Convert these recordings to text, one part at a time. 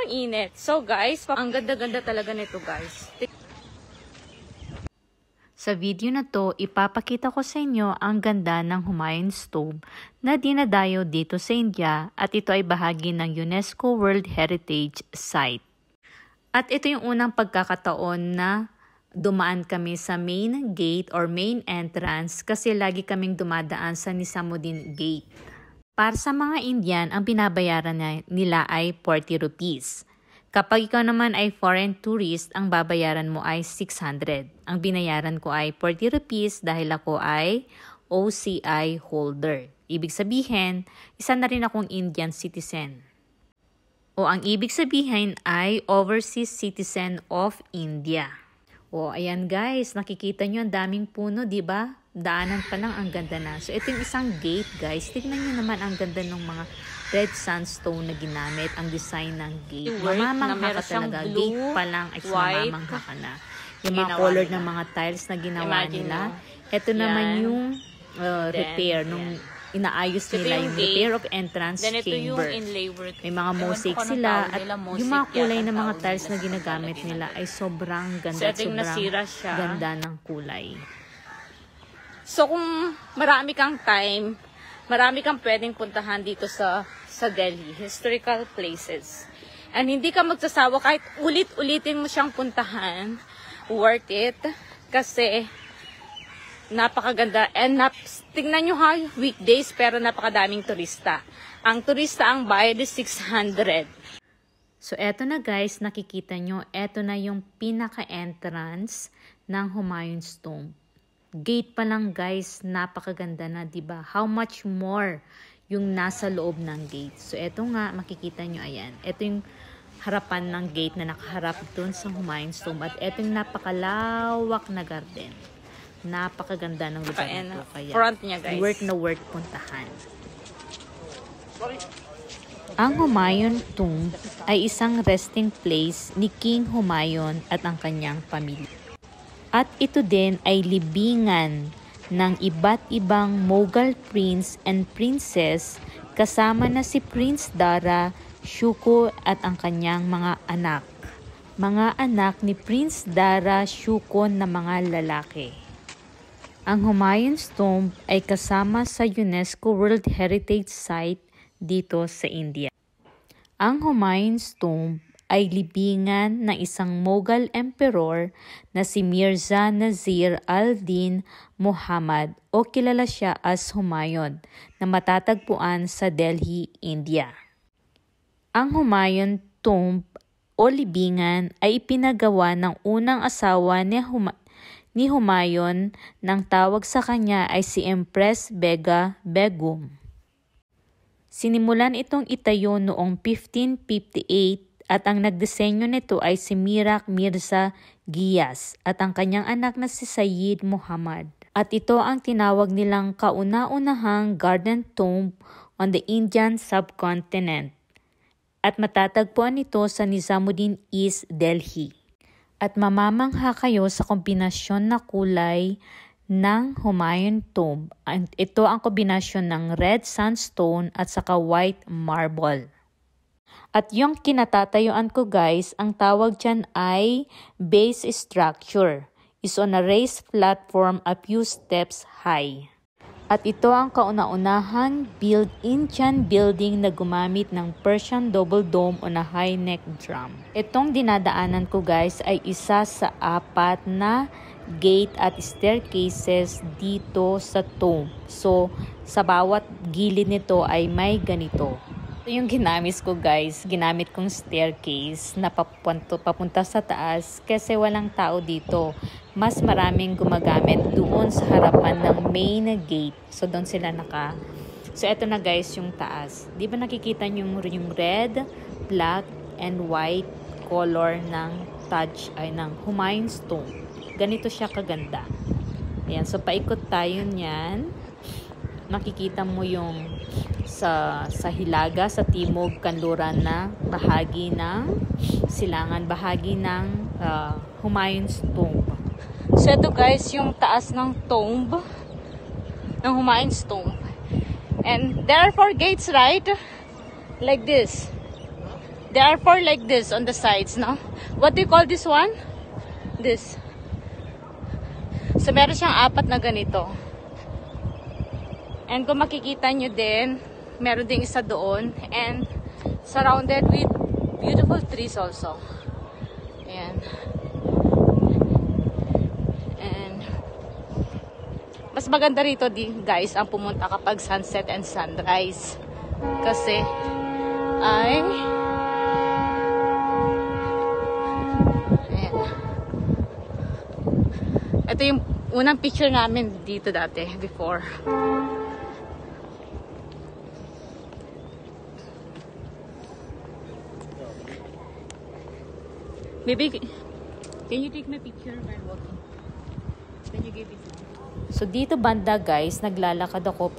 sobrang init. So guys, ang ganda-ganda talaga nito guys. Sa video na to, ipapakita ko sa inyo ang ganda ng Humayun's Tomb na dinadayo dito sa India at ito ay bahagi ng UNESCO World Heritage Site. At ito yung unang pagkakataon na dumaan kami sa main gate or main entrance kasi lagi kaming dumadaan sa Nizamuddin Gate. Para sa mga Indian, ang binabayaran nila ay 40 rupees. Kapag ikaw naman ay foreign tourist, ang babayaran mo ay 600. Ang binayaran ko ay 40 rupees dahil ako ay OCI holder. Ibig sabihin, isa na rin akong Indian citizen. O ang ibig sabihin ay overseas citizen of India. O ayan guys, nakikita nyo ang daming puno, di ba? Daanan pa lang ang ganda na. So ito yung isang gate guys. Tignan nyo naman ang ganda ng mga red sandstone na ginamit, ang design ng gate. Mamamangha ka talaga. Blue, gate pa lang ay mamamangha ka na. Yung mga color ng mga tiles na ginawa nila. Ito naman yung repair nung inaayos nila yung repair of entrance chamber. May mga mosaic sila at yung mga kulay ng mga tiles na ginagamit nila ay sobrang ganda at sobrang ganda ng kulay. So kung marami kang time, marami kang pwedeng puntahan dito sa Delhi, historical places. And hindi ka magsasawa kahit ulit-ulitin mo siyang puntahan, worth it kasi napakaganda. And tingnan nyo ha, weekdays pero napakadaming turista. Ang turista ang bayad is 600. So eto na guys, nakikita nyo, eto na yung pinaka-entrance ng Humayun's Tomb. Gate pa lang guys, napakaganda na, diba? How much more yung nasa loob ng gate. So eto nga, makikita nyo, ayan. Eto yung harapan ng gate na nakaharap dun sa Humayun's Tomb. At eto yung napakalawak na garden. Napakaganda ng lugar nito. Kaya front niya, guys. Worth na worth puntahan. Ang Humayun Tomb ay isang resting place ni King Humayun at ang kanyang pamilya. At ito din ay libingan ng iba't ibang Mughal prince and princess kasama na si Prince Dara, Shuko at ang kanyang mga anak. Mga anak ni Prince Dara, Shuko na mga lalaki. Ang Humayun's Tomb ay kasama sa UNESCO World Heritage Site dito sa India. Ang Humayun's Tomb ay libingan ng isang Mughal emperor na si Mirza Nazir al-Din Muhammad o kilala siya as Humayun na matatagpuan sa Delhi, India. Ang Humayun Tomb o libingan ay ipinagawa ng unang asawa ni Humayun nang tawag sa kanya ay si Empress Begum. Sinimulan itong itayo noong 1558 at ang nagdisenyo nito ay si Mirak Mirza Ghiyas at ang kanyang anak na si Sayyid Muhammad. At ito ang tinawag nilang kauna-unahang garden tomb on the Indian subcontinent. At matatagpuan ito sa Nizamuddin East, Delhi. At mamamangha kayo sa kombinasyon na kulay ng Humayun Tomb. Ito ang kombinasyon ng red sandstone at saka white marble. At yung kinatatayuan ko guys, ang tawag dyan ay base structure. Is on a raised platform a few steps high. At ito ang kauna-unahang Indian building na gumamit ng Persian double dome on a high neck drum. Itong dinadaanan ko guys ay isa sa 4 na gate at staircases dito sa tomb. So sa bawat gilid nito ay may ganito. Ito yung ginamit ko guys, ginamit kong staircase na papunta sa taas kasi walang tao dito. Mas maraming gumagamit doon sa harapan ng main gate. So doon sila So eto na guys yung taas. Di ba nakikita nyo yung red, black, and white color ng ng Humayun's Tomb. Ganito siya kaganda. Ayan, so paikot tayo niyan. Makikita mo yung sa hilaga, sa timog kanluran na bahagi ng silangan, bahagi ng Humayun's Tomb. So ito guys yung taas ng tomb ng Humayun's Tomb. And there are 4 gates, right? Like this. There are 4 like this on the sides, no? What do you call this one? This. So, meron siyang 4 na ganito. And kung makikita nyo din, meron ding isa doon. And surrounded with beautiful trees also. Ayan. And mas maganda rito guys ang pumunta kapag sunset and sunrise. Kasi ay ayan. Ito yung unang picture namin dito dati before. Maybe, can you take my picture while walking? Can you give it to me? So dito banda guys, naglalakad ako,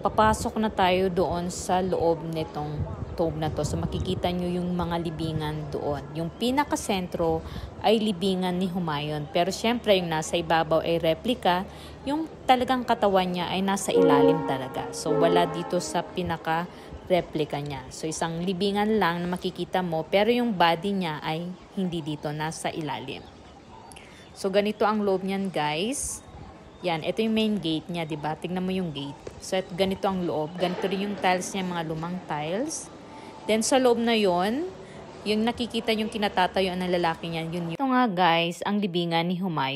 papasok na tayo doon sa loob nitong tomb na to. So makikita nyo yung mga libingan doon. Yung pinakasentro ay libingan ni Humayun. Pero syempre yung nasa ibabaw ay replika. Yung talagang katawan niya ay nasa ilalim talaga. So wala dito sa pinaka replica niya. So isang libingan lang na makikita mo, pero yung body niya ay hindi dito, nasa ilalim. So ganito ang loob niyan guys. Yan, ito yung main gate niya, 'di ba? Tingnan mo yung gate. So ganito ang loob, ganito rin yung tiles niya, mga lumang tiles. Then sa loob na yon, yung nakikita yung kinatatayuan ng lalaki niya, yun. Ito nga guys, ang libingan ni Humayun.